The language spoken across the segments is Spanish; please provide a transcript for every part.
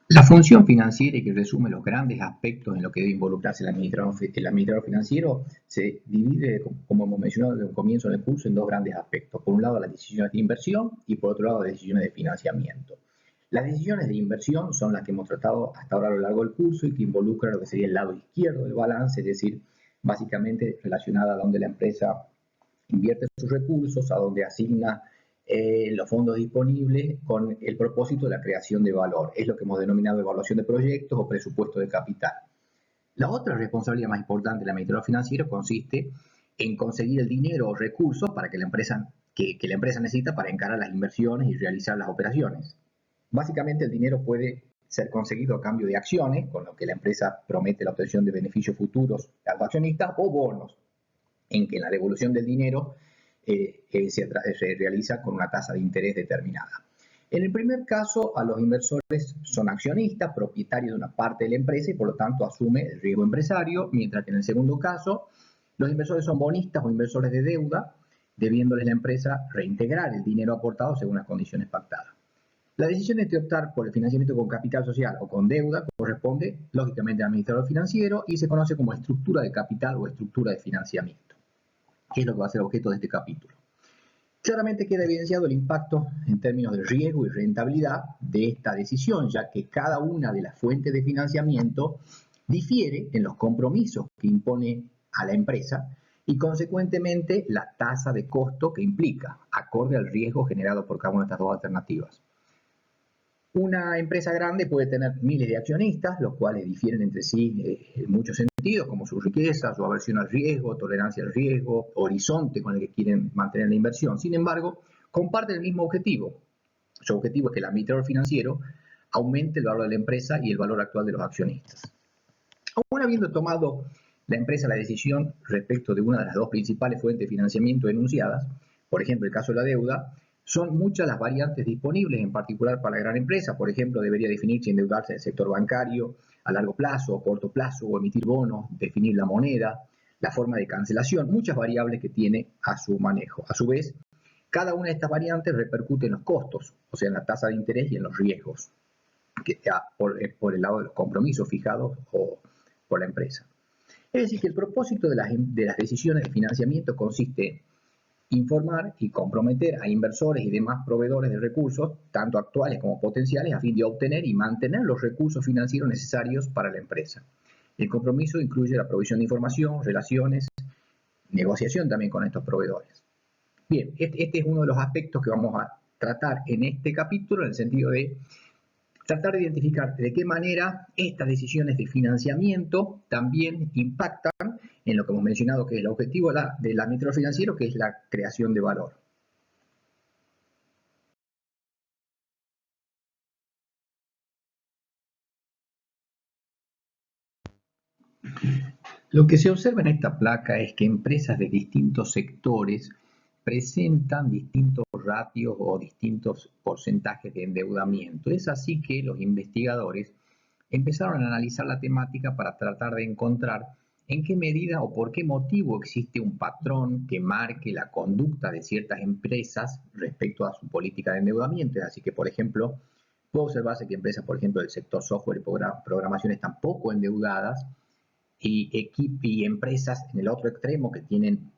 La función financiera y que resume los grandes aspectos en lo que debe involucrarse el administrador financiero se divide, como hemos mencionado desde un comienzo del curso, en dos grandes aspectos. Por un lado, las decisiones de inversión y por otro lado, las decisiones de financiamiento. Las decisiones de inversión son las que hemos tratado hasta ahora a lo largo del curso y que involucran lo que sería el lado izquierdo del balance, es decir, básicamente relacionada a donde la empresa invierte sus recursos, a donde asigna los fondos disponibles con el propósito de la creación de valor. Es lo que hemos denominado evaluación de proyectos o presupuesto de capital. La otra responsabilidad más importante del administrador financiero consiste en conseguir el dinero o recursos para que la empresa necesita para encarar las inversiones y realizar las operaciones. Básicamente el dinero puede ser conseguido a cambio de acciones, con lo que la empresa promete la obtención de beneficios futuros a los accionistas, o bonos, en que la devolución del dinero se realiza con una tasa de interés determinada. En el primer caso, a los inversores son accionistas, propietarios de una parte de la empresa y por lo tanto asume el riesgo empresario, mientras que en el segundo caso, los inversores son bonistas o inversores de deuda, debiéndoles la empresa reintegrar el dinero aportado según las condiciones pactadas. La decisión de optar por el financiamiento con capital social o con deuda corresponde, lógicamente, al administrador financiero y se conoce como estructura de capital o estructura de financiamiento, que es lo que va a ser objeto de este capítulo. Claramente queda evidenciado el impacto en términos de riesgo y rentabilidad de esta decisión, ya que cada una de las fuentes de financiamiento difiere en los compromisos que impone a la empresa y consecuentemente la tasa de costo que implica, acorde al riesgo generado por cada una de estas dos alternativas. Una empresa grande puede tener miles de accionistas, los cuales difieren entre sí en muchos sentidos, como su riqueza, su aversión al riesgo, tolerancia al riesgo, horizonte con el que quieren mantener la inversión. Sin embargo, comparten el mismo objetivo. Su objetivo es que el administrador financiero aumente el valor de la empresa y el valor actual de los accionistas. Aún habiendo tomado la empresa la decisión respecto de una de las dos principales fuentes de financiamiento enunciadas, por ejemplo, el caso de la deuda, son muchas las variantes disponibles, en particular para la gran empresa. Por ejemplo, debería definir si endeudarse en el sector bancario a largo plazo o corto plazo, o emitir bonos, definir la moneda, la forma de cancelación, muchas variables que tiene a su manejo. A su vez, cada una de estas variantes repercute en los costos, o sea, en la tasa de interés y en los riesgos, por el lado de los compromisos fijados por la empresa. Es decir, que el propósito de las decisiones de financiamiento consiste en informar y comprometer a inversores y demás proveedores de recursos, tanto actuales como potenciales, a fin de obtener y mantener los recursos financieros necesarios para la empresa. El compromiso incluye la provisión de información, relaciones, negociación también con estos proveedores. Bien, este es uno de los aspectos que vamos a tratar en este capítulo, en el sentido de tratar de identificar de qué manera estas decisiones de financiamiento también impactan en lo que hemos mencionado, que es el objetivo del administrador financiero, que es la creación de valor. Lo que se observa en esta placa es que empresas de distintos sectores presentan distintos ratios o distintos porcentajes de endeudamiento. Es así que los investigadores empezaron a analizar la temática para tratar de encontrar en qué medida o por qué motivo existe un patrón que marque la conducta de ciertas empresas respecto a su política de endeudamiento. Así que, por ejemplo, puede observarse que empresas, por ejemplo, del sector software y programación están poco endeudadas y empresas en el otro extremo que tienen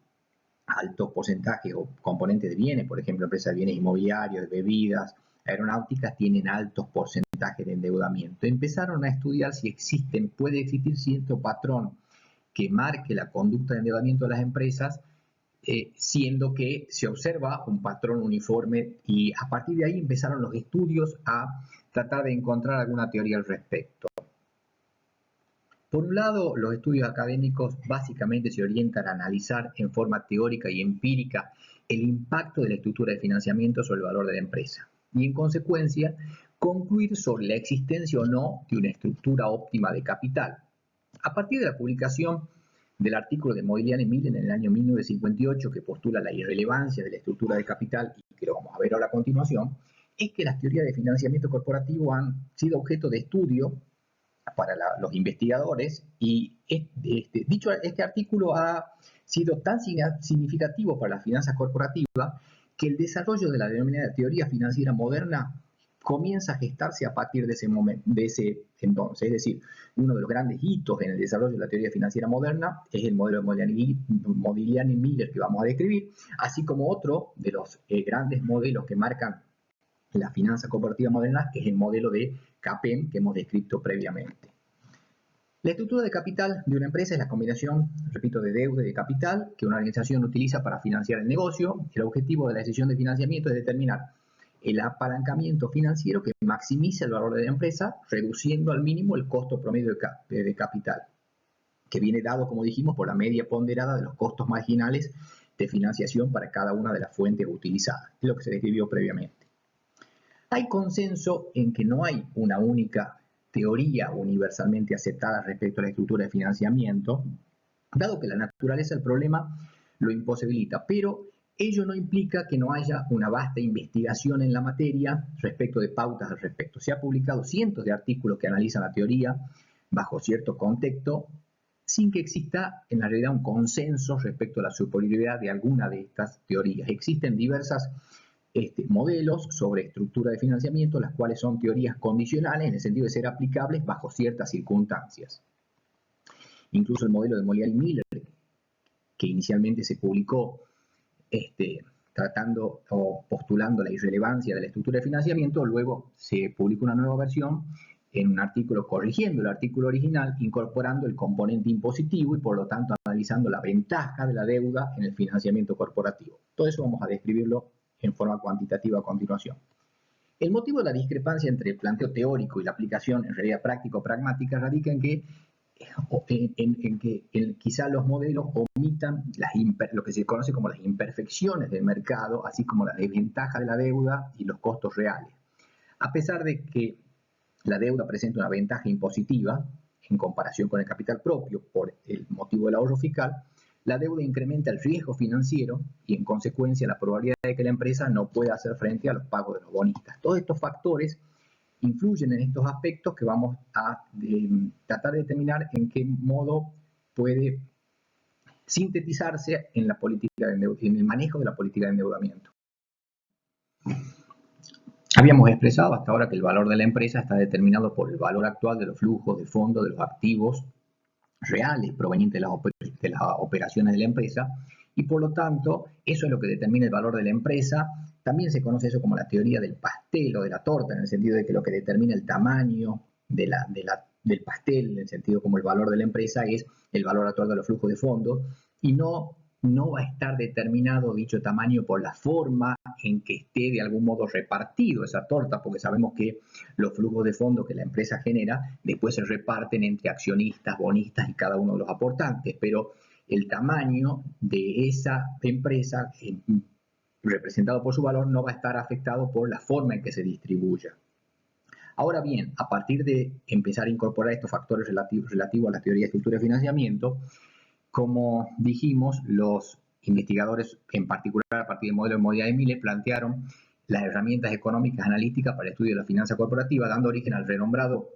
altos porcentajes o componentes de bienes, por ejemplo, empresas de bienes inmobiliarios, de bebidas, aeronáuticas, tienen altos porcentajes de endeudamiento. Empezaron a estudiar si puede existir cierto patrón que marque la conducta de endeudamiento de las empresas, siendo que se observa un patrón uniforme, y a partir de ahí empezaron los estudios a tratar de encontrar alguna teoría al respecto. Por un lado, los estudios académicos básicamente se orientan a analizar en forma teórica y empírica el impacto de la estructura de financiamiento sobre el valor de la empresa y, en consecuencia, concluir sobre la existencia o no de una estructura óptima de capital. A partir de la publicación del artículo de Moilian y Millen en el año 1958, que postula la irrelevancia de la estructura de capital, y que lo vamos a ver ahora a continuación, es que las teorías de financiamiento corporativo han sido objeto de estudio para los investigadores, y este artículo ha sido tan significativo para las finanzas corporativas que el desarrollo de la denominada teoría financiera moderna comienza a gestarse a partir de ese momento, de ese entonces. Es decir, uno de los grandes hitos en el desarrollo de la teoría financiera moderna es el modelo de Modigliani-Miller que vamos a describir, así como otro de los grandes modelos que marcan la finanza corporativa moderna, que es el modelo de CAPEM que hemos descrito previamente. La estructura de capital de una empresa es la combinación, repito, de deuda y de capital que una organización utiliza para financiar el negocio. El objetivo de la decisión de financiamiento es determinar el apalancamiento financiero que maximiza el valor de la empresa, reduciendo al mínimo el costo promedio de capital, que viene dado, como dijimos, por la media ponderada de los costos marginales de financiación para cada una de las fuentes utilizadas. Es lo que se describió previamente. Hay consenso en que no hay una única teoría universalmente aceptada respecto a la estructura de financiamiento, dado que la naturaleza del problema lo imposibilita, pero ello no implica que no haya una vasta investigación en la materia respecto de pautas al respecto. Se han publicado cientos de artículos que analizan la teoría bajo cierto contexto, sin que exista en la realidad un consenso respecto a la superioridad de alguna de estas teorías. Existen diversas modelos sobre estructura de financiamiento, las cuales son teorías condicionales en el sentido de ser aplicables bajo ciertas circunstancias. Incluso el modelo de Modigliani-Miller, que inicialmente se publicó tratando o postulando la irrelevancia de la estructura de financiamiento, luego se publicó una nueva versión en un artículo corrigiendo el artículo original, incorporando el componente impositivo y por lo tanto analizando la ventaja de la deuda en el financiamiento corporativo. Todo eso vamos a describirlo en forma cuantitativa a continuación. El motivo de la discrepancia entre el planteo teórico y la aplicación en realidad práctico-pragmática radica en que quizá los modelos omitan lo que se conoce como las imperfecciones del mercado, así como la desventaja de la deuda y los costos reales. A pesar de que la deuda presenta una ventaja impositiva en comparación con el capital propio por el motivo del ahorro fiscal, la deuda incrementa el riesgo financiero y en consecuencia la probabilidad de que la empresa no pueda hacer frente a los pagos de los bonistas. Todos estos factores influyen en estos aspectos que vamos a tratar de determinar en qué modo puede sintetizarse en la política en el manejo de la política de endeudamiento. Habíamos expresado hasta ahora que el valor de la empresa está determinado por el valor actual de los flujos de fondo de los activos reales provenientes de las operaciones de la empresa y por lo tanto eso es lo que determina el valor de la empresa. También se conoce eso como la teoría del pastel o de la torta, en el sentido de que lo que determina el tamaño del pastel, en el sentido como el valor de la empresa, es el valor actual de los flujos de fondo y no va a estar determinado dicho tamaño por la forma en que esté de algún modo repartido esa torta, porque sabemos que los flujos de fondo que la empresa genera después se reparten entre accionistas, bonistas y cada uno de los aportantes, pero el tamaño de esa empresa representado por su valor no va a estar afectado por la forma en que se distribuya. Ahora bien, a partir de empezar a incorporar estos factores relativos a la teoría de estructura de financiamiento, como dijimos, los investigadores, en particular a partir del modelo de Modigliani-Miller, plantearon las herramientas económicas analíticas para el estudio de la finanza corporativa, dando origen al renombrado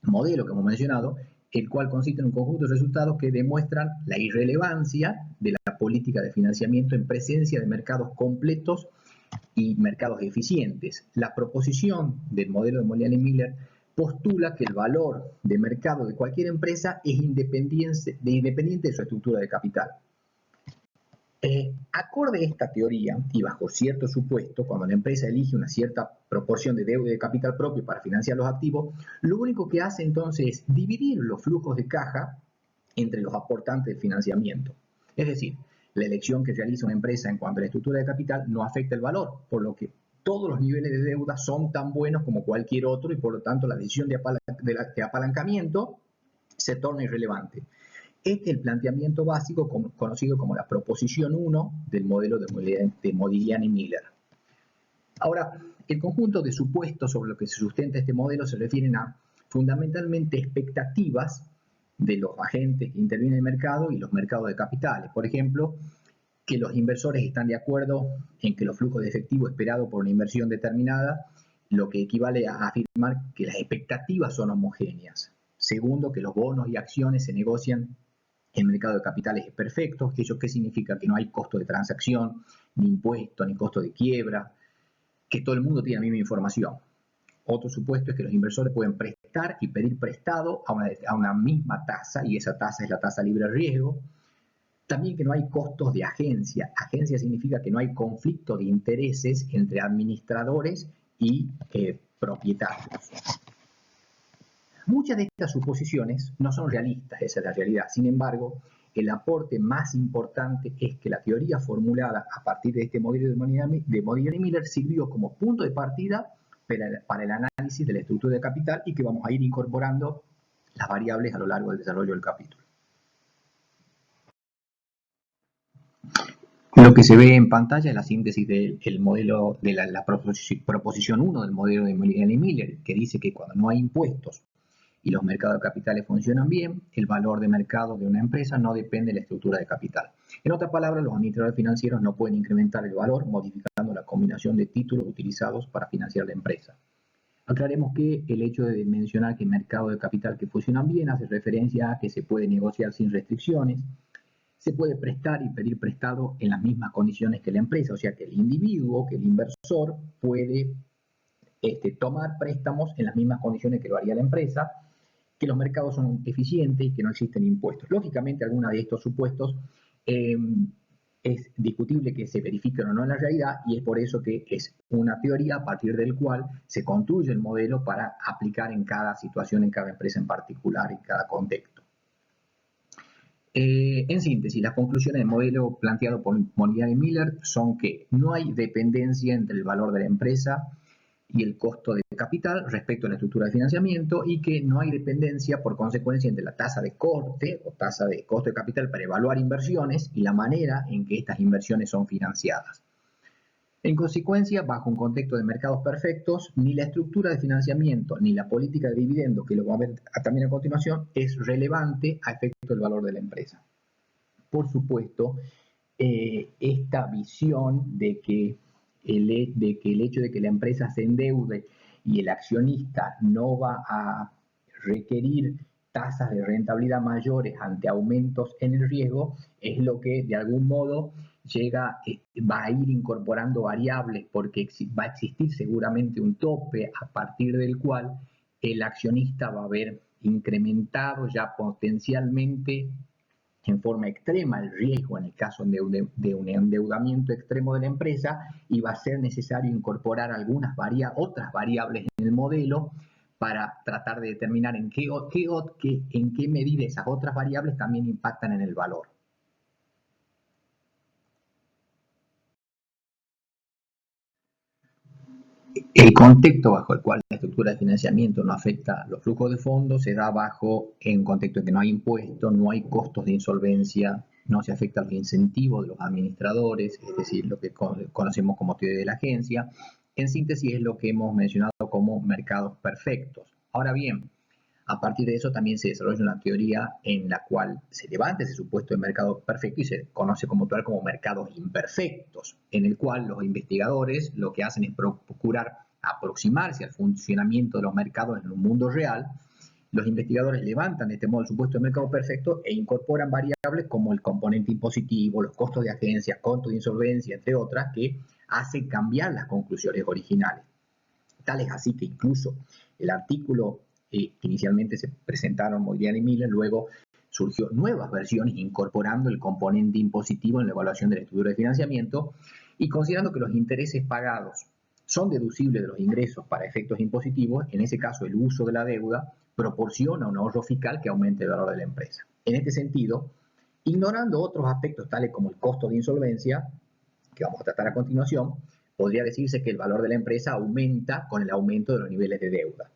modelo que hemos mencionado, el cual consiste en un conjunto de resultados que demuestran la irrelevancia de la política de financiamiento en presencia de mercados completos y mercados eficientes. La proposición del modelo de Modigliani-Miller postula que el valor de mercado de cualquier empresa es independiente de su estructura de capital. Acorde a esta teoría y bajo cierto supuesto, cuando la empresa elige una cierta proporción de deuda y de capital propio para financiar los activos, lo único que hace entonces es dividir los flujos de caja entre los aportantes de financiamiento. Es decir, la elección que realiza una empresa en cuanto a la estructura de capital no afecta el valor, por lo que todos los niveles de deuda son tan buenos como cualquier otro y por lo tanto la decisión de apalancamiento se torna irrelevante. Este es el planteamiento básico conocido como la proposición 1 del modelo de Modigliani-Miller. Ahora, el conjunto de supuestos sobre lo que se sustenta este modelo se refieren a fundamentalmente expectativas de los agentes que intervienen en el mercado y los mercados de capitales. Por ejemplo, que los inversores están de acuerdo en que los flujos de efectivo esperados por una inversión determinada, lo que equivale a afirmar que las expectativas son homogéneas. Segundo, que los bonos y acciones se negocian en el mercado de capitales perfectos. ¿Eso qué significa? Que no hay costo de transacción, ni impuesto, ni costo de quiebra, que todo el mundo tiene la misma información. Otro supuesto es que los inversores pueden prestar y pedir prestado a una misma tasa, y esa tasa es la tasa libre de riesgo. También que no hay costos de agencia. Agencia significa que no hay conflicto de intereses entre administradores y propietarios. Muchas de estas suposiciones no son realistas, esa es la realidad. Sin embargo, el aporte más importante es que la teoría formulada a partir de este modelo de Modigliani-Miller sirvió como punto de partida para el análisis de la estructura de capital, y que vamos a ir incorporando las variables a lo largo del desarrollo del capítulo. Lo que se ve en pantalla es la síntesis del modelo de la proposición 1 del modelo de Modigliani-Miller, que dice que cuando no hay impuestos y los mercados de capitales funcionan bien, el valor de mercado de una empresa no depende de la estructura de capital. En otras palabras, los administradores financieros no pueden incrementar el valor modificando la combinación de títulos utilizados para financiar la empresa. Aclaremos que el hecho de mencionar que el mercado de capital que funcionan bien hace referencia a que se puede negociar sin restricciones, se puede prestar y pedir prestado en las mismas condiciones que la empresa, o sea que el individuo, que el inversor puede tomar préstamos en las mismas condiciones que lo haría la empresa, que los mercados son eficientes y que no existen impuestos. Lógicamente, algunos de estos supuestos es discutible que se verifiquen o no en la realidad, y es por eso que es una teoría a partir del cual se construye el modelo para aplicar en cada situación, en cada empresa en particular, en cada contexto. En síntesis, las conclusiones del modelo planteado por Modigliani-Miller son que no hay dependencia entre el valor de la empresa y el costo de capital respecto a la estructura de financiamiento, y que no hay dependencia por consecuencia entre la tasa de corte o tasa de costo de capital para evaluar inversiones y la manera en que estas inversiones son financiadas. En consecuencia, bajo un contexto de mercados perfectos, ni la estructura de financiamiento ni la política de dividendos, que lo vamos a ver también a continuación, es relevante a efecto del valor de la empresa. Por supuesto, esta visión de que el hecho de que la empresa se endeude y el accionista no va a requerir tasas de rentabilidad mayores ante aumentos en el riesgo, es lo que de algún modo va a ir incorporando variables, porque va a existir seguramente un tope a partir del cual el accionista va a haber incrementado ya potencialmente en forma extrema el riesgo en el caso de un endeudamiento extremo de la empresa, y va a ser necesario incorporar otras variables en el modelo para tratar de determinar en qué medida esas otras variables también impactan en el valor. El contexto bajo el cual la estructura de financiamiento no afecta los flujos de fondos se da en un contexto en que no hay impuestos, no hay costos de insolvencia, no se afecta los incentivos de los administradores, es decir, lo que conocemos como teoría de la agencia. En síntesis, es lo que hemos mencionado como mercados perfectos. Ahora bien, a partir de eso también se desarrolla una teoría en la cual se levanta ese supuesto de mercado perfecto y se conoce como mercados imperfectos, en el cual los investigadores lo que hacen es procurar aproximarse al funcionamiento de los mercados en un mundo real. Los investigadores levantan de este modo el supuesto de mercado perfecto e incorporan variables como el componente impositivo, los costos de agencia, costos de insolvencia, entre otras, que hacen cambiar las conclusiones originales. Tal es así que incluso el artículo que inicialmente se presentaron Modigliani-Miller, luego surgió nuevas versiones incorporando el componente impositivo en la evaluación de la estructura de financiamiento, y considerando que los intereses pagados son deducibles de los ingresos para efectos impositivos, en ese caso el uso de la deuda proporciona un ahorro fiscal que aumente el valor de la empresa. En este sentido, ignorando otros aspectos tales como el costo de insolvencia, que vamos a tratar a continuación, podría decirse que el valor de la empresa aumenta con el aumento de los niveles de deuda.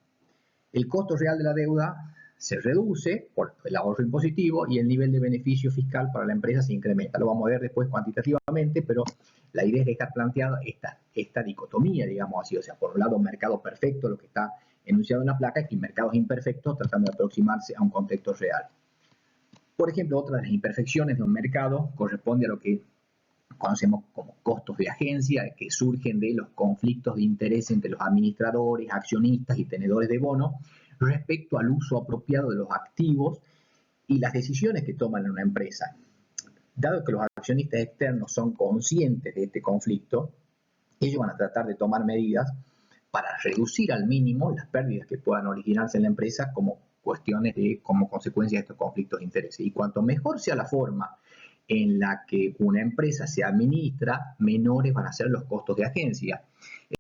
El costo real de la deuda se reduce por el ahorro impositivo y el nivel de beneficio fiscal para la empresa se incrementa. Lo vamos a ver después cuantitativamente, pero la idea es dejar planteada esta dicotomía, digamos así. O sea, por un lado, mercado perfecto, lo que está enunciado en la placa, y mercados imperfectos tratando de aproximarse a un contexto real. Por ejemplo, otra de las imperfecciones de un mercado corresponde a lo que conocemos como costos de agencia, que surgen de los conflictos de interés entre los administradores, accionistas y tenedores de bonos respecto al uso apropiado de los activos y las decisiones que toman en una empresa. Dado que los accionistas externos son conscientes de este conflicto, ellos van a tratar de tomar medidas para reducir al mínimo las pérdidas que puedan originarse en la empresa como como consecuencia de estos conflictos de intereses. Y cuanto mejor sea la forma en la que una empresa se administra, menores van a ser los costos de agencia.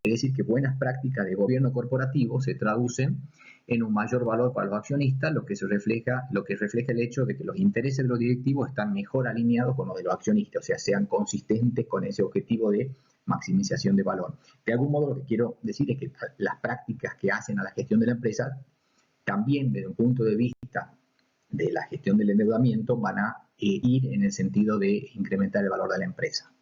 Es decir, que buenas prácticas de gobierno corporativo se traducen en un mayor valor para los accionistas, lo que refleja el hecho de que los intereses de los directivos están mejor alineados con los de los accionistas, o sea, sean consistentes con ese objetivo de maximización de valor. De algún modo, lo que quiero decir es que las prácticas que hacen a la gestión de la empresa, también desde un punto de vista de la gestión del endeudamiento, van a ir en el sentido de incrementar el valor de la empresa.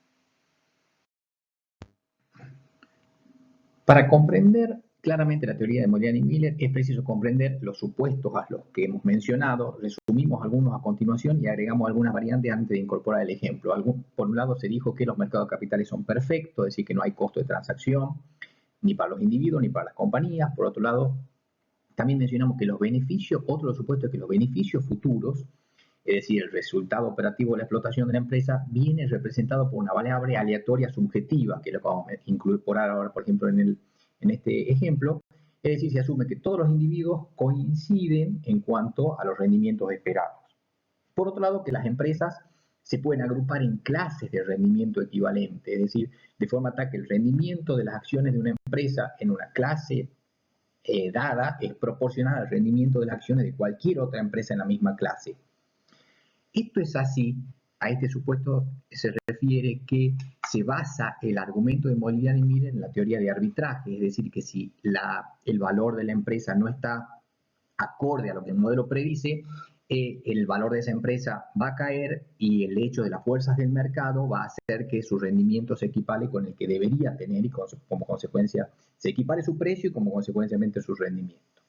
Para comprender claramente la teoría de Modigliani y Miller es preciso comprender los supuestos a los que hemos mencionado. Resumimos algunos a continuación y agregamos algunas variantes antes de incorporar el ejemplo. Por un lado se dijo que los mercados de capitales son perfectos, es decir, que no hay costo de transacción ni para los individuos ni para las compañías. Por otro lado, también mencionamos que los beneficios, otro de los supuestos es que los beneficios futuros, es decir, el resultado operativo de la explotación de la empresa, viene representado por una variable aleatoria subjetiva, que es lo que vamos a incorporar ahora, por ejemplo, en este ejemplo. Es decir, se asume que todos los individuos coinciden en cuanto a los rendimientos esperados. Por otro lado, que las empresas se pueden agrupar en clases de rendimiento equivalente, es decir, de forma tal que el rendimiento de las acciones de una empresa en una clase dada es proporcional al rendimiento de las acciones de cualquier otra empresa en la misma clase. Esto es así, a este supuesto se refiere que se basa el argumento de Modigliani y Miller en la teoría de arbitraje, es decir, que si el valor de la empresa no está acorde a lo que el modelo predice, el valor de esa empresa va a caer y el hecho de las fuerzas del mercado va a hacer que su rendimiento se equipare con el que debería tener y como consecuencia se equipare su precio y como consecuenciamente su rendimiento.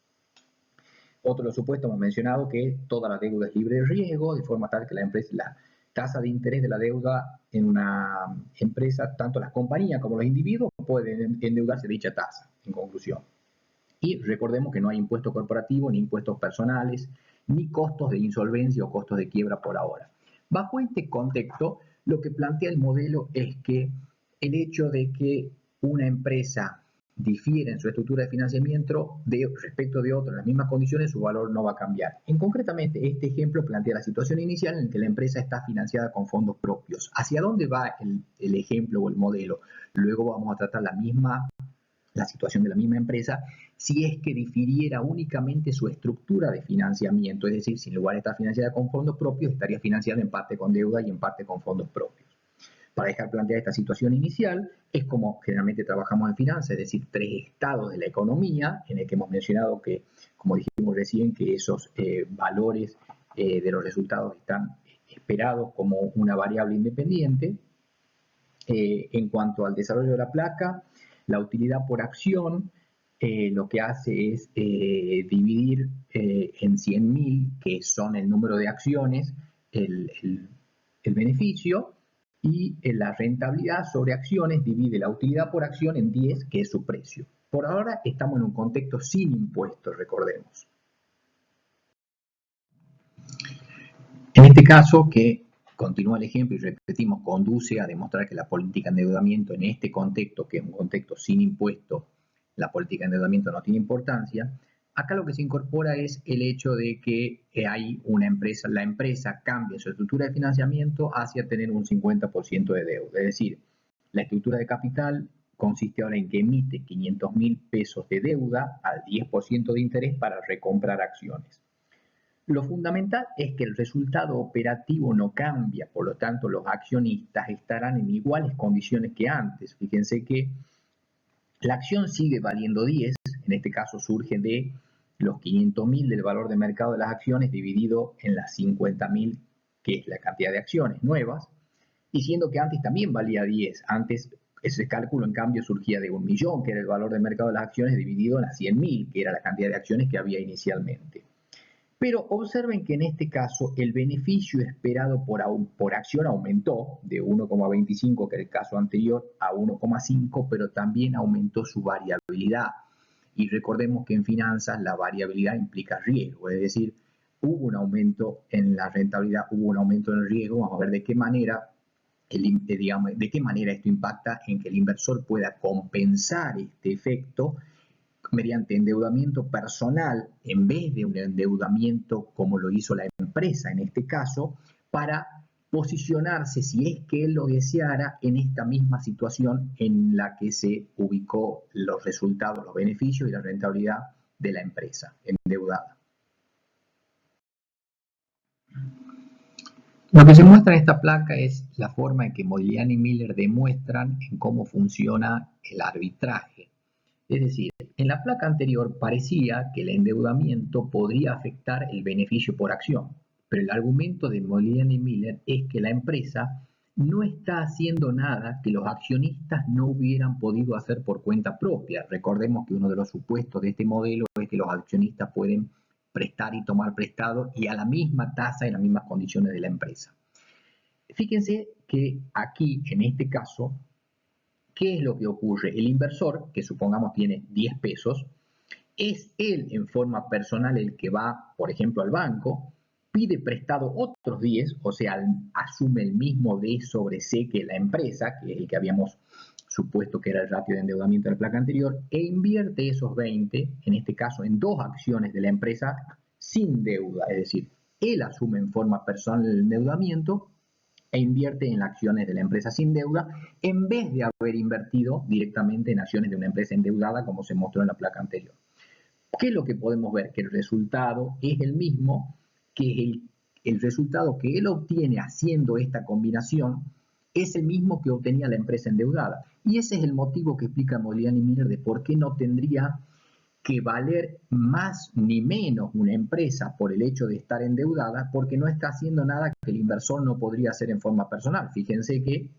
Otro de los supuestos hemos mencionado que toda la deuda es libre de riesgo, de forma tal que la tasa de interés de la deuda en una empresa, tanto las compañías como los individuos pueden endeudarse de dicha tasa, en conclusión. Y recordemos que no hay impuesto corporativo, ni impuestos personales, ni costos de insolvencia o costos de quiebra por ahora. Bajo este contexto, lo que plantea el modelo es que el hecho de que una empresa difiere en su estructura de financiamiento respecto de otra en las mismas condiciones, su valor no va a cambiar. Concretamente, este ejemplo plantea la situación inicial en que la empresa está financiada con fondos propios. ¿Hacia dónde va el ejemplo o el modelo? Luego vamos a tratar la situación de la misma empresa si es que difiriera únicamente su estructura de financiamiento, es decir, si en lugar de estar financiada con fondos propios, estaría financiada en parte con deuda y en parte con fondos propios. Para dejar planteada esta situación inicial, es como generalmente trabajamos en finanzas, es decir, tres estados de la economía, en el que hemos mencionado que, como dijimos recién, que esos valores de los resultados están esperados como una variable independiente. En cuanto al desarrollo de la placa, la utilidad por acción lo que hace es dividir en 100.000, que son el número de acciones, el beneficio, y la rentabilidad sobre acciones divide la utilidad por acción en 10, que es su precio. Por ahora estamos en un contexto sin impuestos, recordemos. En este caso, que continúa el ejemplo y repetimos, conduce a demostrar que la política de endeudamiento en este contexto, que es un contexto sin impuestos, la política de endeudamiento no tiene importancia. Acá lo que se incorpora es el hecho de que hay la empresa cambia su estructura de financiamiento hacia tener un 50% de deuda. Es decir, la estructura de capital consiste ahora en que emite 500.000 pesos de deuda al 10% de interés para recomprar acciones. Lo fundamental es que el resultado operativo no cambia, por lo tanto los accionistas estarán en iguales condiciones que antes. Fíjense que la acción sigue valiendo 10, en este caso surge de los 500.000 del valor de mercado de las acciones dividido en las 50.000, que es la cantidad de acciones nuevas, y siendo que antes también valía 10, antes ese cálculo en cambio surgía de 1.000.000, que era el valor de mercado de las acciones dividido en las 100.000, que era la cantidad de acciones que había inicialmente. Pero observen que en este caso el beneficio esperado por acción aumentó de 1,25, que era el caso anterior, a 1,5, pero también aumentó su variabilidad. Y recordemos que en finanzas la variabilidad implica riesgo, es decir, hubo un aumento en la rentabilidad, hubo un aumento en el riesgo. Vamos a ver de qué manera esto impacta en que el inversor pueda compensar este efecto mediante endeudamiento personal en vez de un endeudamiento como lo hizo la empresa en este caso, para posicionarse, si es que él lo deseara, en esta misma situación en la que se ubicó los resultados, los beneficios y la rentabilidad de la empresa endeudada. Lo que se muestra en esta placa es la forma en que Modigliani y Miller demuestran en cómo funciona el arbitraje. Es decir, en la placa anterior parecía que el endeudamiento podría afectar el beneficio por acción, pero el argumento de Modigliani y Miller es que la empresa no está haciendo nada que los accionistas no hubieran podido hacer por cuenta propia. Recordemos que uno de los supuestos de este modelo es que los accionistas pueden prestar y tomar prestado y a la misma tasa y las mismas condiciones de la empresa. Fíjense que aquí, en este caso, ¿qué es lo que ocurre? El inversor, que supongamos tiene 10 pesos, es él en forma personal el que va, por ejemplo, al banco, pide prestado otros 10, o sea, asume el mismo D sobre C que la empresa, que es el que habíamos supuesto que era el ratio de endeudamiento de la placa anterior, e invierte esos 20, en este caso, en dos acciones de la empresa sin deuda, es decir, él asume en forma personal el endeudamiento e invierte en acciones de la empresa sin deuda, en vez de haber invertido directamente en acciones de una empresa endeudada, como se mostró en la placa anterior. ¿Qué es lo que podemos ver? Que el resultado es el mismo, que el resultado que él obtiene haciendo esta combinación es el mismo que obtenía la empresa endeudada. Y ese es el motivo que explica Modigliani y Miller de por qué no tendría que valer más ni menos una empresa por el hecho de estar endeudada, porque no está haciendo nada que el inversor no podría hacer en forma personal. Fíjense que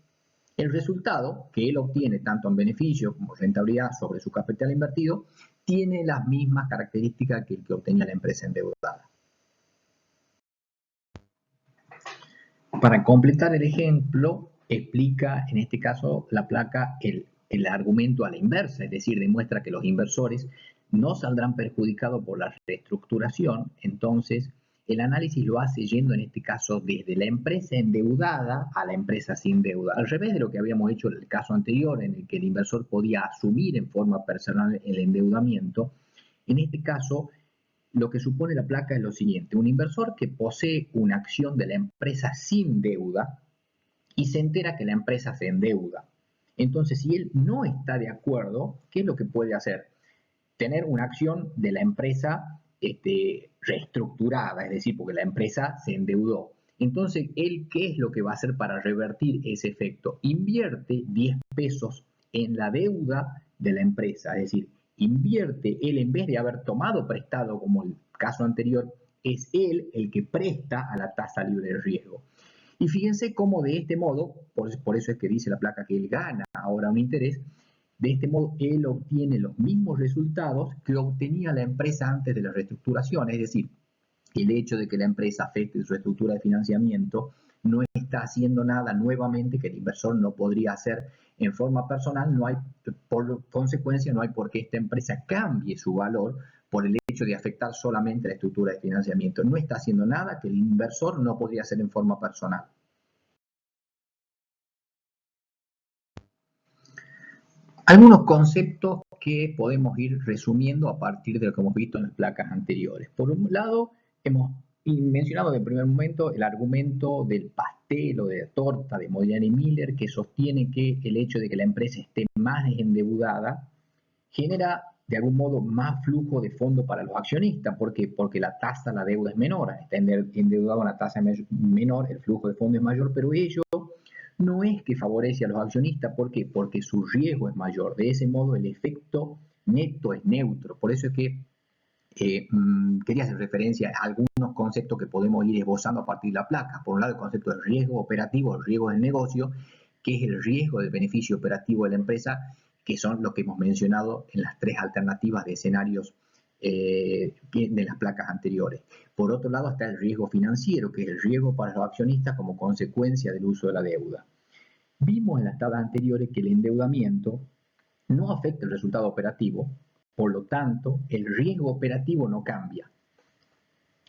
el resultado que él obtiene tanto en beneficio como rentabilidad sobre su capital invertido tiene las mismas características que el que obtenía la empresa endeudada. Para completar el ejemplo, explica en este caso la placa el argumento a la inversa, es decir, demuestra que los inversores no saldrán perjudicados por la reestructuración. Entonces el análisis lo hace yendo en este caso desde la empresa endeudada a la empresa sin deuda, al revés de lo que habíamos hecho en el caso anterior, en el que el inversor podía asumir en forma personal el endeudamiento. En este caso, lo que supone la placa es lo siguiente: un inversor que posee una acción de la empresa sin deuda y se entera que la empresa se endeuda. Entonces, si él no está de acuerdo, ¿qué es lo que puede hacer? Tener una acción de la empresa reestructurada, es decir, porque la empresa se endeudó. Entonces, él, ¿qué es lo que va a hacer para revertir ese efecto? Invierte 10 pesos en la deuda de la empresa, es decir, invierte él, en vez de haber tomado prestado como el caso anterior, es él el que presta a la tasa libre de riesgo. Y fíjense cómo de este modo, por eso es que dice la placa que él gana ahora un interés, de este modo él obtiene los mismos resultados que obtenía la empresa antes de la reestructuración, es decir, el hecho de que la empresa afecte su estructura de financiamiento no está haciendo nada nuevamente que el inversor no podría hacer en forma personal. No hay, por consecuencia, no hay por qué esta empresa cambie su valor por el hecho de afectar solamente la estructura de financiamiento. No está haciendo nada que el inversor no podría hacer en forma personal. Algunos conceptos que podemos ir resumiendo a partir de lo que hemos visto en las placas anteriores. Por un lado, hemos mencionado en el primer momento el argumento del pastel o de la torta de Modigliani y Miller, que sostiene que el hecho de que la empresa esté más endeudada genera de algún modo más flujo de fondo para los accionistas. ¿Por qué? Porque la tasa, la deuda es menor, está endeudado a una tasa menor, el flujo de fondo es mayor, pero ello no es que favorece a los accionistas. ¿Por qué? Porque su riesgo es mayor. De ese modo el efecto neto es neutro. Por eso es que quería hacer referencia a algunos conceptos que podemos ir esbozando a partir de la placa. Por un lado, el concepto de riesgo operativo, el riesgo del negocio, que es el riesgo del beneficio operativo de la empresa, que son los que hemos mencionado en las tres alternativas de escenarios de las placas anteriores. Por otro lado está el riesgo financiero, que es el riesgo para los accionistas como consecuencia del uso de la deuda. Vimos en las tablas anteriores que el endeudamiento no afecta el resultado operativo, por lo tanto, el riesgo operativo no cambia.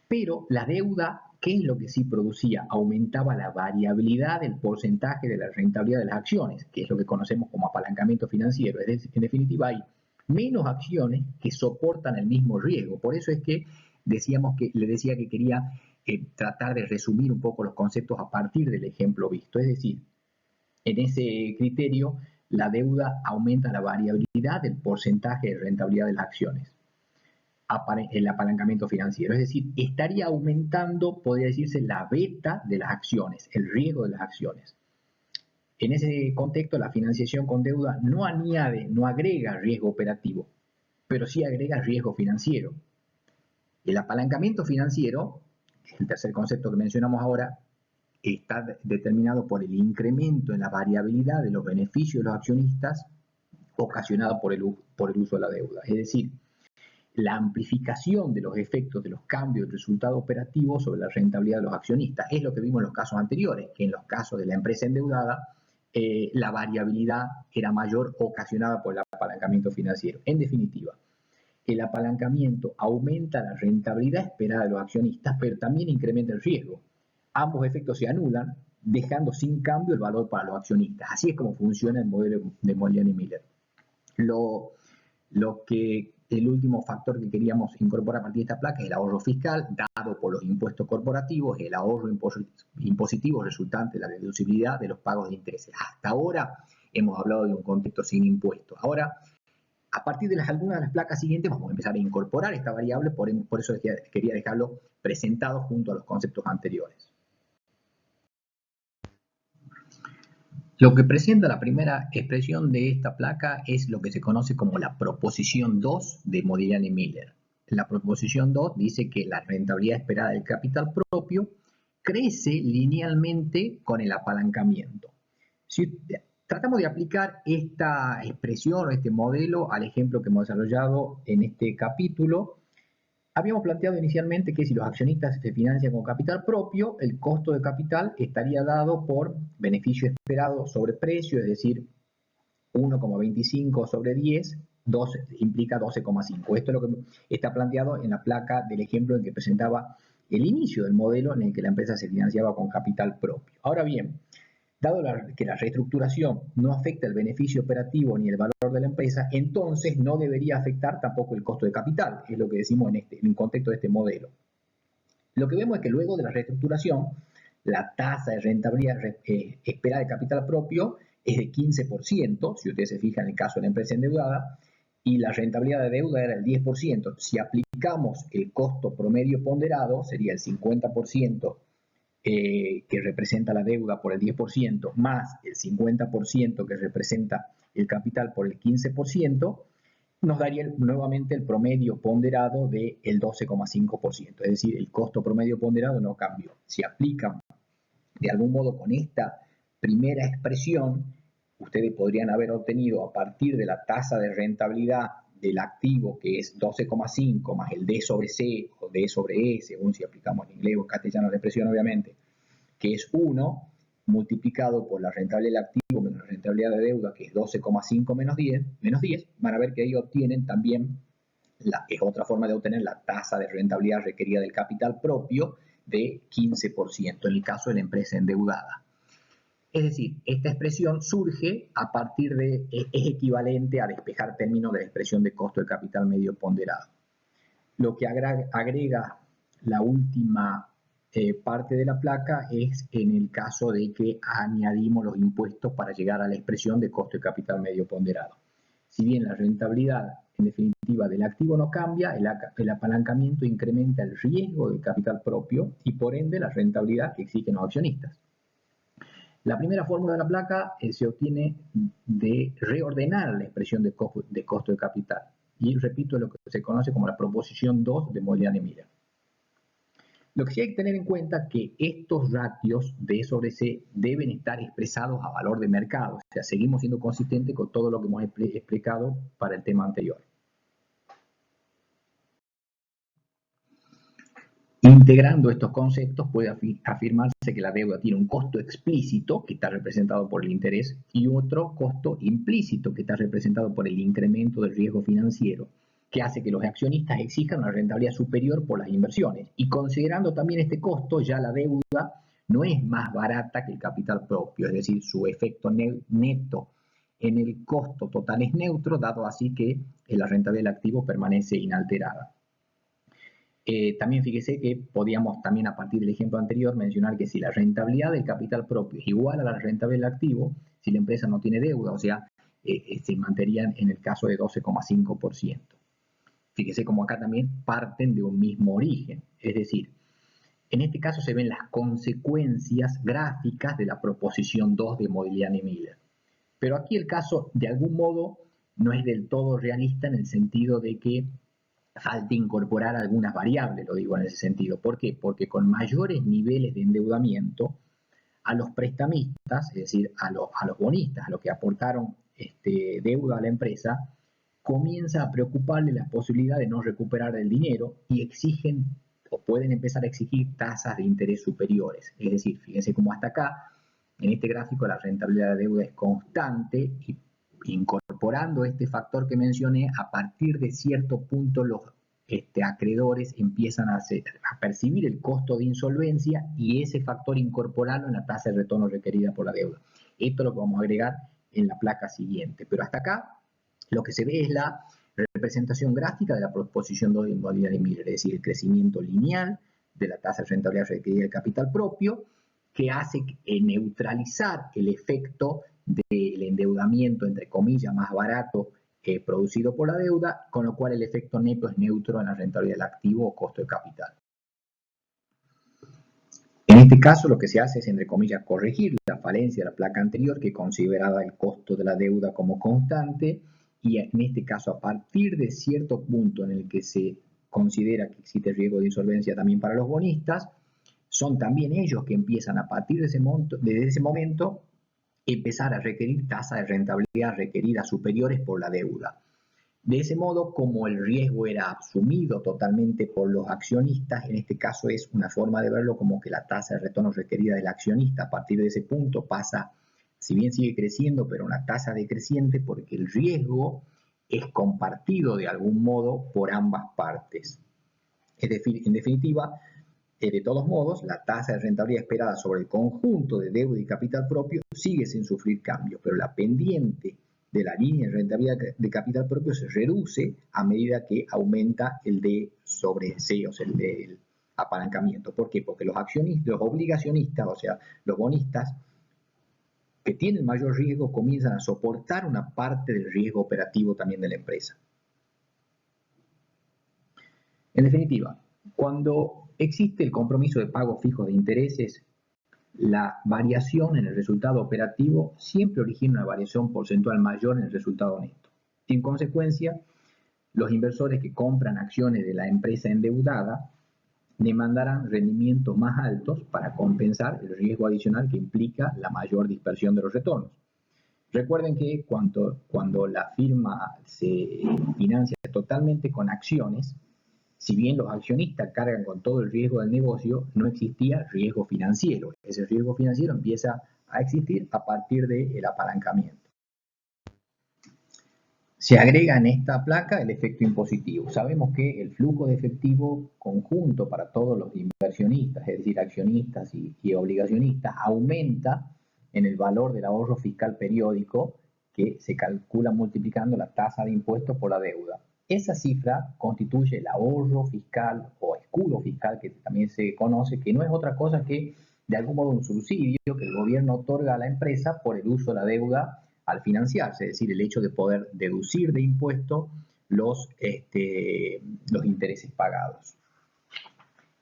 Pero la deuda, ¿qué es lo que sí producía? Aumentaba la variabilidad del porcentaje de la rentabilidad de las acciones, que es lo que conocemos como apalancamiento financiero. En definitiva, hay menos acciones que soportan el mismo riesgo. Por eso es que le decía que quería tratar de resumir un poco los conceptos a partir del ejemplo visto. Es decir, en ese criterio, la deuda aumenta la variabilidad del porcentaje de rentabilidad de las acciones, el apalancamiento financiero. Es decir, estaría aumentando, podría decirse, la beta de las acciones, el riesgo de las acciones. En ese contexto, la financiación con deuda no añade, no agrega riesgo operativo, pero sí agrega riesgo financiero. El apalancamiento financiero, el tercer concepto que mencionamos ahora, está determinado por el incremento en la variabilidad de los beneficios de los accionistas ocasionado por el uso de la deuda. Es decir, la amplificación de los efectos de los cambios de resultado operativo sobre la rentabilidad de los accionistas. Es lo que vimos en los casos anteriores, que en los casos de la empresa endeudada, la variabilidad era mayor ocasionada por el apalancamiento financiero. En definitiva, el apalancamiento aumenta la rentabilidad esperada de los accionistas, pero también incrementa el riesgo. Ambos efectos se anulan, dejando sin cambio el valor para los accionistas. Así es como funciona el modelo de Modigliani Miller. El último factor que queríamos incorporar a partir de esta placa es el ahorro fiscal, dado por los impuestos corporativos, el ahorro impositivo resultante de la deducibilidad de los pagos de intereses. Hasta ahora hemos hablado de un contexto sin impuestos. Ahora, a partir de algunas de las placas siguientes, vamos a empezar a incorporar esta variable, por eso quería dejarlo presentado junto a los conceptos anteriores. Lo que presenta la primera expresión de esta placa es lo que se conoce como la proposición 2 de Modigliani Miller. La proposición 2 dice que la rentabilidad esperada del capital propio crece linealmente con el apalancamiento. Si tratamos de aplicar esta expresión o este modelo al ejemplo que hemos desarrollado en este capítulo, habíamos planteado inicialmente que si los accionistas se financian con capital propio, el costo de capital estaría dado por beneficio esperado sobre precio, es decir, 1,25 sobre 10, 12, implica 12,5. Esto es lo que está planteado en la placa del ejemplo en que presentaba el inicio del modelo en el que la empresa se financiaba con capital propio. Ahora bien, dado que la reestructuración no afecta el beneficio operativo ni el valor de la empresa, entonces no debería afectar tampoco el costo de capital, es lo que decimos en el contexto de este modelo. Lo que vemos es que luego de la reestructuración, la tasa de rentabilidad esperada de capital propio es de 15%, si ustedes se fijan en el caso de la empresa endeudada, y la rentabilidad de deuda era el 10%. Si aplicamos el costo promedio ponderado, sería el 50% que representa la deuda por el 10%, más el 50% que representa el capital por el 15%, nos daría nuevamente el promedio ponderado del 12,5%. Es decir, el costo promedio ponderado no cambió. Si aplican de algún modo con esta primera expresión, ustedes podrían haber obtenido a partir de la tasa de rentabilidad del activo, que es 12,5 más el D sobre C o D sobre E, según si aplicamos en inglés o en castellano la expresión, obviamente, que es 1 multiplicado por la rentabilidad del activo menos la rentabilidad de deuda, que es 12,5 menos 10, van a ver que ahí obtienen también, es otra forma de obtener la tasa de rentabilidad requerida del capital propio de 15% en el caso de la empresa endeudada. Es decir, esta expresión surge a partir es equivalente a despejar términos de la expresión de costo de capital medio ponderado. Lo que agrega la última parte de la placa es en el caso de que añadimos los impuestos para llegar a la expresión de costo de capital medio ponderado. Si bien la rentabilidad, en definitiva, del activo no cambia, el apalancamiento incrementa el riesgo del capital propio y por ende la rentabilidad que exigen los accionistas. La primera fórmula de la placa se obtiene de reordenar la expresión de costo de capital. Y repito, lo que se conoce como la proposición 2 de Modigliani Miller. Lo que sí hay que tener en cuenta es que estos ratios D sobre C deben estar expresados a valor de mercado. O sea, seguimos siendo consistentes con todo lo que hemos explicado para el tema anterior. Integrando estos conceptos puede afirmarse que la deuda tiene un costo explícito que está representado por el interés y otro costo implícito que está representado por el incremento del riesgo financiero, que hace que los accionistas exijan una rentabilidad superior por las inversiones. Y considerando también este costo, ya la deuda no es más barata que el capital propio, es decir, su efecto neto en el costo total es neutro, dado así que la rentabilidad del activo permanece inalterada. También fíjese que podíamos también a partir del ejemplo anterior mencionar que si la rentabilidad del capital propio es igual a la rentabilidad del activo, si la empresa no tiene deuda, o sea, se mantenían en el caso de 12,5%. Fíjese como acá también parten de un mismo origen, es decir, en este caso se ven las consecuencias gráficas de la proposición 2 de Modigliani y Miller. Pero aquí el caso, de algún modo, no es del todo realista en el sentido de que falta incorporar algunas variables, lo digo en ese sentido. ¿Por qué? Porque con mayores niveles de endeudamiento, a los prestamistas, es decir, a los bonistas, a los que aportaron deuda a la empresa, comienza a preocuparle la posibilidad de no recuperar el dinero y exigen o pueden empezar a exigir tasas de interés superiores. Es decir, fíjense cómo hasta acá, en este gráfico, la rentabilidad de deuda es constante y incorporando este factor que mencioné, a partir de cierto punto los acreedores empiezan a percibir el costo de insolvencia y ese factor incorporarlo en la tasa de retorno requerida por la deuda. Esto lo vamos a agregar en la placa siguiente. Pero hasta acá lo que se ve es la representación gráfica de la proposición 2 de Modigliani y Miller, es decir, el crecimiento lineal de la tasa de rentabilidad requerida del capital propio, que hace neutralizar el efecto del endeudamiento, entre comillas, más barato producido por la deuda, con lo cual el efecto neto es neutro en la rentabilidad del activo o costo de capital. En este caso lo que se hace es, entre comillas, corregir la falencia de la placa anterior que consideraba el costo de la deuda como constante y en este caso a partir de cierto punto en el que se considera que existe riesgo de insolvencia también para los bonistas, son también ellos que empiezan a partir de desde ese momento empezar a requerir tasas de rentabilidad requeridas superiores por la deuda. De ese modo, como el riesgo era asumido totalmente por los accionistas, en este caso es una forma de verlo como que la tasa de retorno requerida del accionista a partir de ese punto pasa, si bien sigue creciendo, pero una tasa decreciente porque el riesgo es compartido de algún modo por ambas partes. En definitiva, de todos modos, la tasa de rentabilidad esperada sobre el conjunto de deuda y capital propio sigue sin sufrir cambios, pero la pendiente de la línea de rentabilidad de capital propio se reduce a medida que aumenta el D sobre C, o sea, el del apalancamiento. ¿Por qué? Porque los accionistas, los obligacionistas, o sea, los bonistas, que tienen mayor riesgo, comienzan a soportar una parte del riesgo operativo también de la empresa. En definitiva, cuando existe el compromiso de pago fijo de intereses, la variación en el resultado operativo siempre origina una variación porcentual mayor en el resultado neto. En consecuencia, los inversores que compran acciones de la empresa endeudada demandarán rendimientos más altos para compensar el riesgo adicional que implica la mayor dispersión de los retornos. Recuerden que cuando la firma se financia totalmente con acciones, si bien los accionistas cargan con todo el riesgo del negocio, no existía riesgo financiero. Ese riesgo financiero empieza a existir a partir del apalancamiento. Se agrega en esta placa el efecto impositivo. Sabemos que el flujo de efectivo conjunto para todos los inversionistas, es decir, accionistas y obligacionistas, aumenta en el valor del ahorro fiscal periódico que se calcula multiplicando la tasa de impuestos por la deuda. Esa cifra constituye el ahorro fiscal o escudo fiscal, que también se conoce, que no es otra cosa que de algún modo un subsidio que el gobierno otorga a la empresa por el uso de la deuda al financiarse, es decir, el hecho de poder deducir de impuestos los intereses pagados.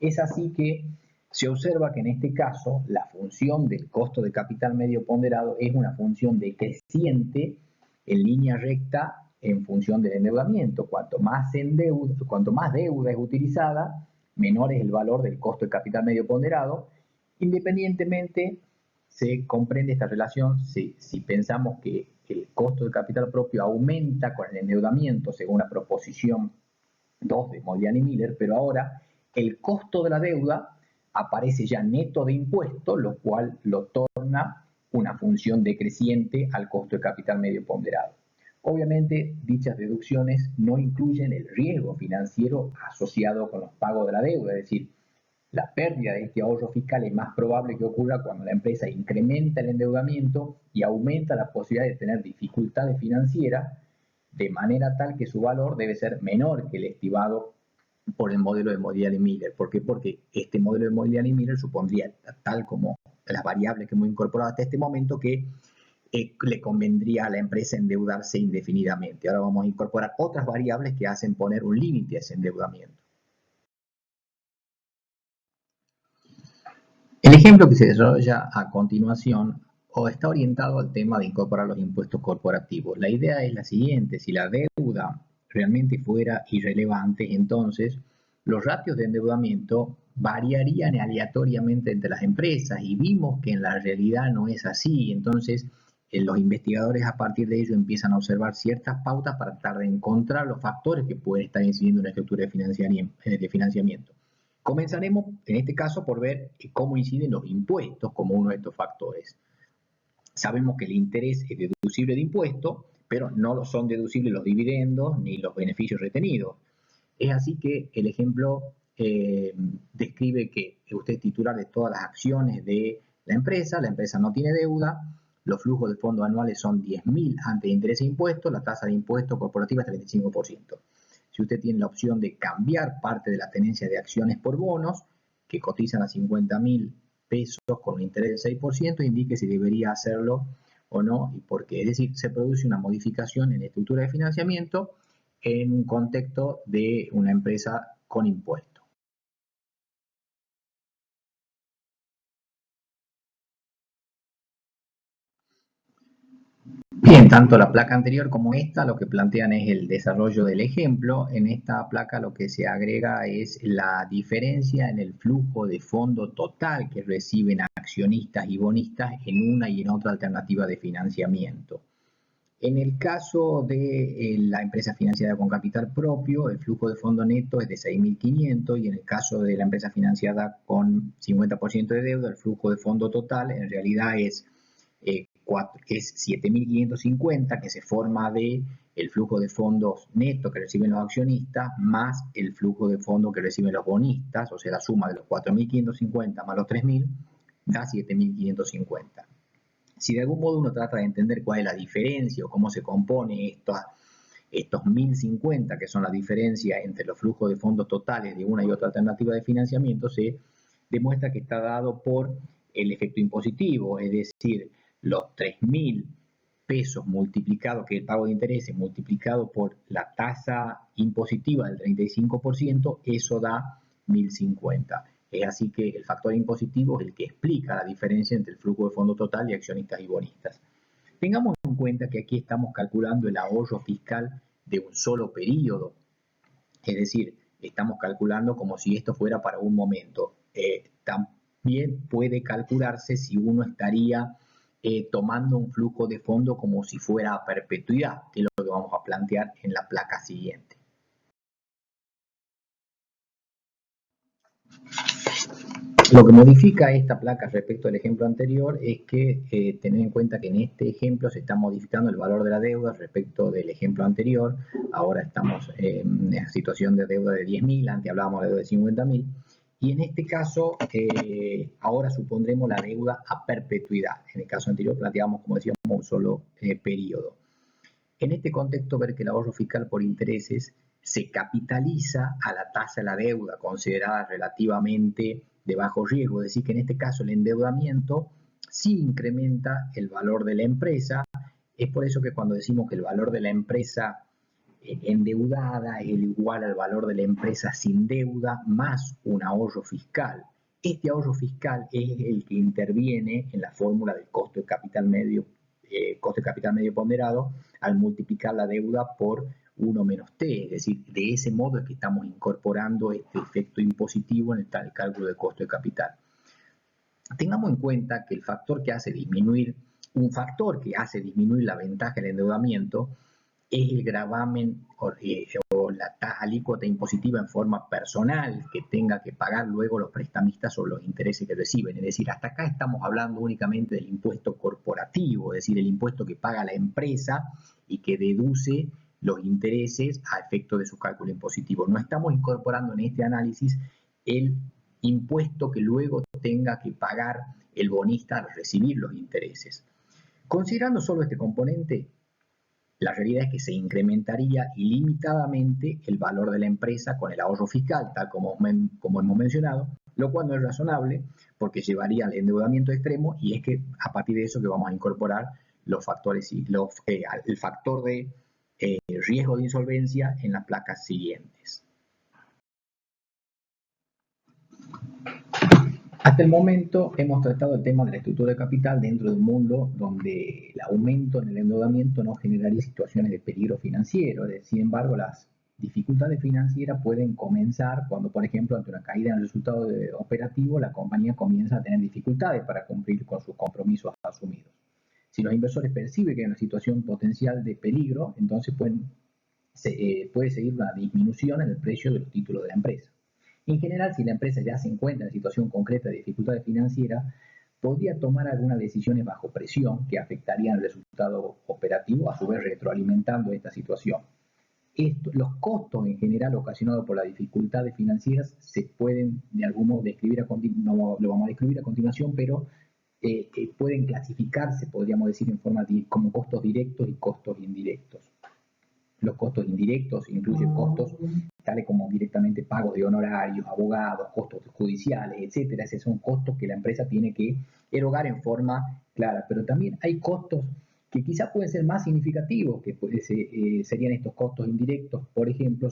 Es así que se observa que en este caso la función del costo de capital medio ponderado es una función decreciente en línea recta en función del endeudamiento. Cuanto más deuda es utilizada, menor es el valor del costo de capital medio ponderado. Independientemente, se comprende esta relación si pensamos que el costo de capital propio aumenta con el endeudamiento según la proposición 2 de Modigliani y Miller, pero ahora el costo de la deuda aparece ya neto de impuestos, lo cual lo torna una función decreciente al costo de capital medio ponderado. Obviamente, dichas deducciones no incluyen el riesgo financiero asociado con los pagos de la deuda, es decir, La pérdida de este ahorro fiscal es más probable que ocurra cuando la empresa incrementa el endeudamiento y aumenta la posibilidad de tener dificultades financieras, de manera tal que su valor debe ser menor que el estimado por el modelo de Modigliani Miller. ¿Por qué? Porque este modelo de Modigliani Miller supondría, tal como las variables que hemos incorporado hasta este momento, que le convendría a la empresa endeudarse indefinidamente. Ahora vamos a incorporar otras variables que hacen poner un límite a ese endeudamiento. El ejemplo que se desarrolla a continuación está orientado al tema de incorporar los impuestos corporativos. La idea es la siguiente: si la deuda realmente fuera irrelevante, entonces los ratios de endeudamiento variarían aleatoriamente entre las empresas, y vimos que en la realidad no es así. Entonces los investigadores a partir de ello empiezan a observar ciertas pautas para tratar de encontrar los factores que pueden estar incidiendo en la estructura de financiamiento. Comenzaremos en este caso por ver cómo inciden los impuestos como uno de estos factores. Sabemos que el interés es deducible de impuestos, pero no lo son deducibles los dividendos ni los beneficios retenidos. Es así que el ejemplo describe que usted es titular de todas las acciones de la empresa no tiene deuda, los flujos de fondos anuales son 10.000 antes de interés e impuestos, la tasa de impuesto corporativa es 35%. Si usted tiene la opción de cambiar parte de la tenencia de acciones por bonos, que cotizan a 50.000 pesos con un interés del 6%, indique si debería hacerlo o no y por qué. Es decir, se produce una modificación en la estructura de financiamiento en un contexto de una empresa con impuestos. Bien, tanto la placa anterior como esta lo que plantean es el desarrollo del ejemplo. En esta placa lo que se agrega es la diferencia en el flujo de fondo total que reciben accionistas y bonistas en una y en otra alternativa de financiamiento. En el caso de la empresa financiada con capital propio, el flujo de fondo neto es de 6.500, y en el caso de la empresa financiada con 50% de deuda, el flujo de fondo total en realidad es 7.550, que se forma de el flujo de fondos neto que reciben los accionistas más el flujo de fondos que reciben los bonistas, o sea, la suma de los 4.550 más los 3.000 da 7.550. Si de algún modo uno trata de entender cuál es la diferencia o cómo se compone estos 1.050, que son la diferencia entre los flujos de fondos totales de una y otra alternativa de financiamiento, se demuestra que está dado por el efecto impositivo, es decir, los 3.000 pesos multiplicado, que es el pago de intereses, multiplicado por la tasa impositiva del 35%, eso da 1.050. Es así que el factor impositivo es el que explica la diferencia entre el flujo de fondo total de accionistas y bonistas. Tengamos en cuenta que aquí estamos calculando el ahorro fiscal de un solo periodo, es decir, estamos calculando como si esto fuera para un momento. También puede calcularse si uno estaría tomando un flujo de fondo como si fuera a perpetuidad, que es lo que vamos a plantear en la placa siguiente. Lo que modifica esta placa respecto al ejemplo anterior es que tener en cuenta que en este ejemplo se está modificando el valor de la deuda respecto del ejemplo anterior. Ahora estamos en una situación de deuda de 10.000, antes hablábamos de deuda de 50.000. Y en este caso, ahora supondremos la deuda a perpetuidad. En el caso anterior planteábamos, como decíamos, un solo periodo. En este contexto, ver que el ahorro fiscal por intereses se capitaliza a la tasa de la deuda, considerada relativamente de bajo riesgo, es decir, que en este caso el endeudamiento sí incrementa el valor de la empresa. Es por eso que cuando decimos que el valor de la empresa endeudada es igual al valor de la empresa sin deuda más un ahorro fiscal. Este ahorro fiscal es el que interviene en la fórmula del costo de capital medio ponderado al multiplicar la deuda por 1 menos t, es decir, de ese modo es que estamos incorporando este efecto impositivo en el cálculo de costo de capital. Tengamos en cuenta que un factor que hace disminuir la ventaja del endeudamiento es el gravamen o la alícuota impositiva en forma personal que tenga que pagar luego los prestamistas sobre los intereses que reciben. Es decir, hasta acá estamos hablando únicamente del impuesto corporativo, es decir, el impuesto que paga la empresa y que deduce los intereses a efecto de su cálculo impositivo. No estamos incorporando en este análisis el impuesto que luego tenga que pagar el bonista al recibir los intereses. Considerando solo este componente, la realidad es que se incrementaría ilimitadamente el valor de la empresa con el ahorro fiscal, tal como hemos mencionado, lo cual no es razonable porque llevaría al endeudamiento extremo, y es que a partir de eso que vamos a incorporar los factores, el factor de riesgo de insolvencia en las placas siguientes. Hasta el momento hemos tratado el tema de la estructura de capital dentro de un mundo donde el aumento en el endeudamiento no generaría situaciones de peligro financiero. Sin embargo, las dificultades financieras pueden comenzar cuando, por ejemplo, ante una caída en el resultado operativo, la compañía comienza a tener dificultades para cumplir con sus compromisos asumidos. Si los inversores perciben que hay una situación potencial de peligro, entonces puede seguir una disminución en el precio de los títulos de la empresa. En general, si la empresa ya se encuentra en situación concreta de dificultades financieras, podría tomar algunas decisiones bajo presión que afectarían el resultado operativo, a su vez retroalimentando esta situación. Los costos en general ocasionados por las dificultades financieras se pueden de algún modo describir, no lo vamos a describir a continuación, pero pueden clasificarse, podríamos decir, en forma como costos directos y costos indirectos. Los costos indirectos incluyen costos tales como directamente pagos de honorarios, abogados, costos judiciales, etcétera. Esos son costos que la empresa tiene que erogar en forma clara. Pero también hay costos que quizás pueden ser más significativos, que serían estos costos indirectos. Por ejemplo,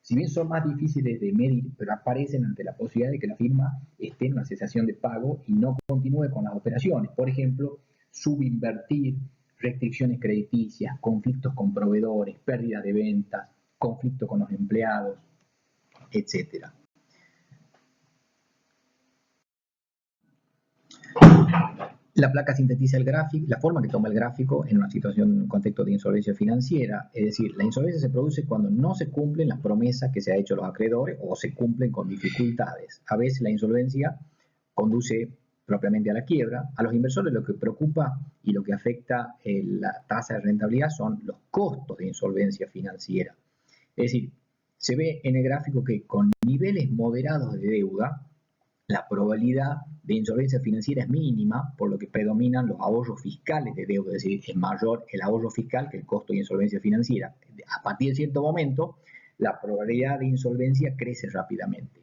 si bien son más difíciles de medir, pero aparecen ante la posibilidad de que la firma esté en una cesación de pago y no continúe con las operaciones. Por ejemplo, subinvertir, restricciones crediticias, conflictos con proveedores, pérdidas de ventas, conflicto con los empleados, etc. La placa sintetiza la forma que toma el gráfico en una situación, en un contexto de insolvencia financiera. Es decir, la insolvencia se produce cuando no se cumplen las promesas que se ha hecho a los acreedores o se cumplen con dificultades. A veces la insolvencia conduce propiamente a la quiebra. A los inversores lo que preocupa y lo que afecta la tasa de rentabilidad son los costos de insolvencia financiera. Es decir, se ve en el gráfico que con niveles moderados de deuda, la probabilidad de insolvencia financiera es mínima, por lo que predominan los ahorros fiscales de deuda, es decir, es mayor el ahorro fiscal que el costo de insolvencia financiera. A partir de cierto momento, la probabilidad de insolvencia crece rápidamente.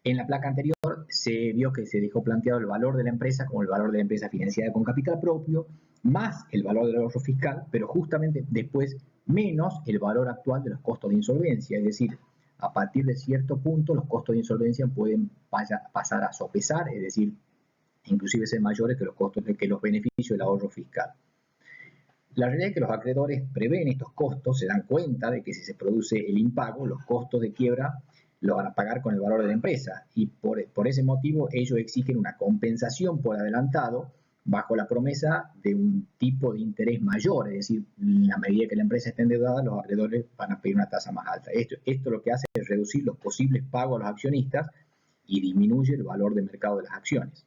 En la placa anterior se vio que se dejó planteado el valor de la empresa como el valor de la empresa financiada con capital propio, más el valor del ahorro fiscal, pero justamente después menos el valor actual de los costos de insolvencia. Es decir, a partir de cierto punto los costos de insolvencia pueden pasar a sopesar, es decir, inclusive ser mayores que los beneficios del ahorro fiscal. La realidad es que los acreedores prevén estos costos, se dan cuenta de que si se produce el impago, los costos de quiebra lo van a pagar con el valor de la empresa, y por ese motivo ellos exigen una compensación por adelantado bajo la promesa de un tipo de interés mayor. Es decir, en la medida que la empresa esté endeudada, los acreedores van a pedir una tasa más alta. Esto lo que hace es reducir los posibles pagos a los accionistas y disminuye el valor de mercado de las acciones.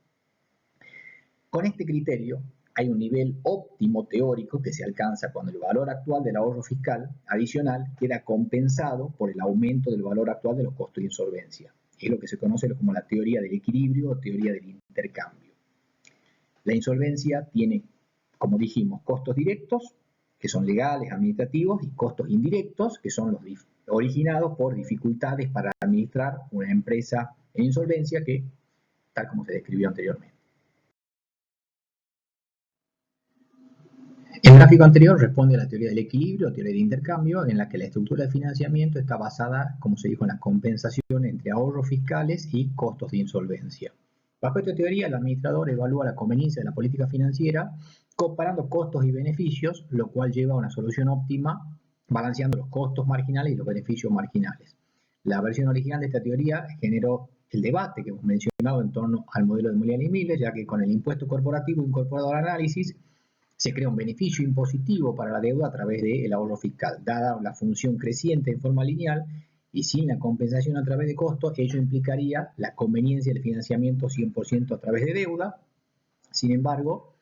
Con este criterio, hay un nivel óptimo teórico que se alcanza cuando el valor actual del ahorro fiscal adicional queda compensado por el aumento del valor actual de los costos de insolvencia. Es lo que se conoce como la teoría del equilibrio o teoría del intercambio. La insolvencia tiene, como dijimos, costos directos, que son legales, administrativos, y costos indirectos, que son los originados por dificultades para administrar una empresa en insolvencia, que tal como se describió anteriormente. El gráfico anterior responde a la teoría del equilibrio o teoría del intercambio, en la que la estructura de financiamiento está basada, como se dijo, en la compensación entre ahorros fiscales y costos de insolvencia. Bajo esta teoría, el administrador evalúa la conveniencia de la política financiera comparando costos y beneficios, lo cual lleva a una solución óptima balanceando los costos marginales y los beneficios marginales. La versión original de esta teoría generó el debate que hemos mencionado en torno al modelo de Mullally y Miller, ya que con el impuesto corporativo incorporado al análisis, se crea un beneficio impositivo para la deuda a través del ahorro fiscal. Dada la función creciente en forma lineal y sin la compensación a través de costos, ello implicaría la conveniencia del financiamiento 100% a través de deuda. Sin embargo,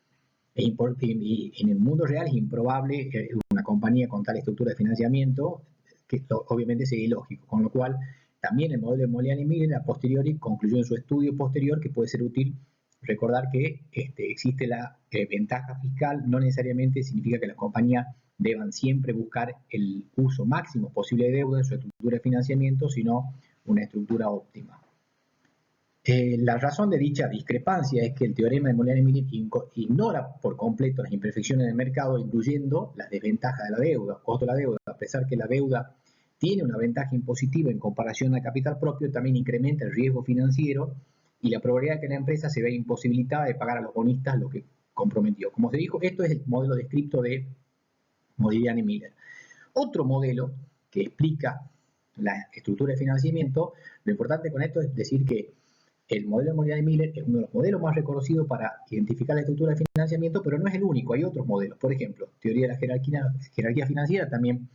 en el mundo real es improbable una compañía con tal estructura de financiamiento, que obviamente sería ilógico, con lo cual También el modelo de Modigliani Miller a posteriori concluyó en su estudio posterior que puede ser útil recordar que existe la ventaja fiscal, no necesariamente significa que las compañías deban siempre buscar el uso máximo posible de deuda en su estructura de financiamiento, sino una estructura óptima. La razón de dicha discrepancia es que el teorema de Modigliani-Miller ignora por completo las imperfecciones del mercado, incluyendo las desventajas de la deuda, costo de la deuda. A pesar que la deuda tiene una ventaja impositiva en comparación al capital propio, también incrementa el riesgo financiero y la probabilidad de que la empresa se vea imposibilitada de pagar a los bonistas lo que comprometió. Como se dijo, esto es el modelo descrito de Modigliani-Miller. Otro modelo que explica la estructura de financiamiento, lo importante con esto es decir que el modelo de Modigliani-Miller es uno de los modelos más reconocidos para identificar la estructura de financiamiento, pero no es el único, hay otros modelos. Por ejemplo, teoría de la jerarquía financiera, también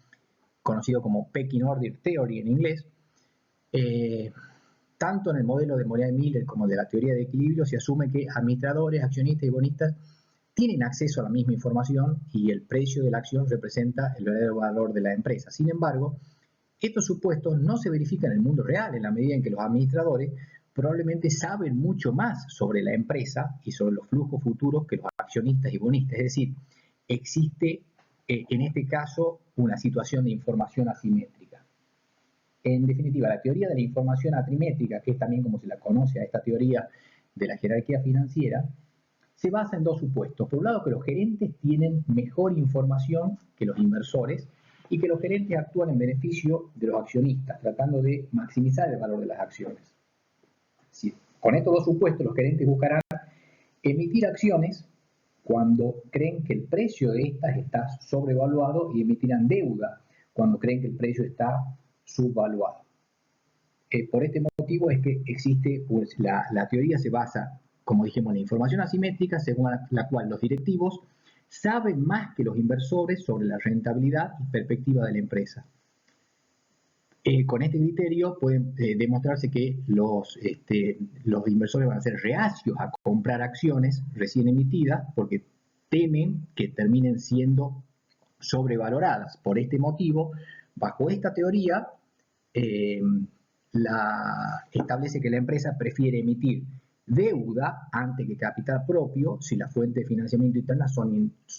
conocido como Pecking Order Theory en inglés. Tanto en el modelo de Modigliani-Miller como de la teoría de equilibrio se asume que administradores, accionistas y bonistas tienen acceso a la misma información y el precio de la acción representa el verdadero valor de la empresa. Sin embargo, estos supuestos no se verifican en el mundo real en la medida en que los administradores probablemente saben mucho más sobre la empresa y sobre los flujos futuros que los accionistas y bonistas. Es decir, existe en este caso una situación de información asimétrica. En definitiva, la teoría de la información asimétrica, que es también como se la conoce a esta teoría de la jerarquía financiera, se basa en dos supuestos. Por un lado, que los gerentes tienen mejor información que los inversores y que los gerentes actúan en beneficio de los accionistas, tratando de maximizar el valor de las acciones. Sí, con estos dos supuestos, los gerentes buscarán emitir acciones cuando creen que el precio de estas está sobrevaluado y emitirán deuda cuando creen que el precio está subvaluado. Por este motivo es que existe, pues, la teoría se basa, como dijimos, en la información asimétrica, según la cual los directivos saben más que los inversores sobre la rentabilidad y perspectiva de la empresa. Con este criterio puede demostrarse que los inversores van a ser reacios a comprar acciones recién emitidas porque temen que terminen siendo sobrevaloradas. Por este motivo, bajo esta teoría, establece que la empresa prefiere emitir deuda antes que capital propio si las fuentes de financiamiento internas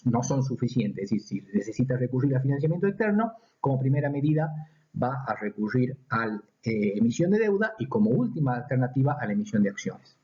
no son suficientes. Es decir, si necesita recurrir al financiamiento externo, como primera medida va a recurrir a la emisión de deuda y como última alternativa a la emisión de acciones.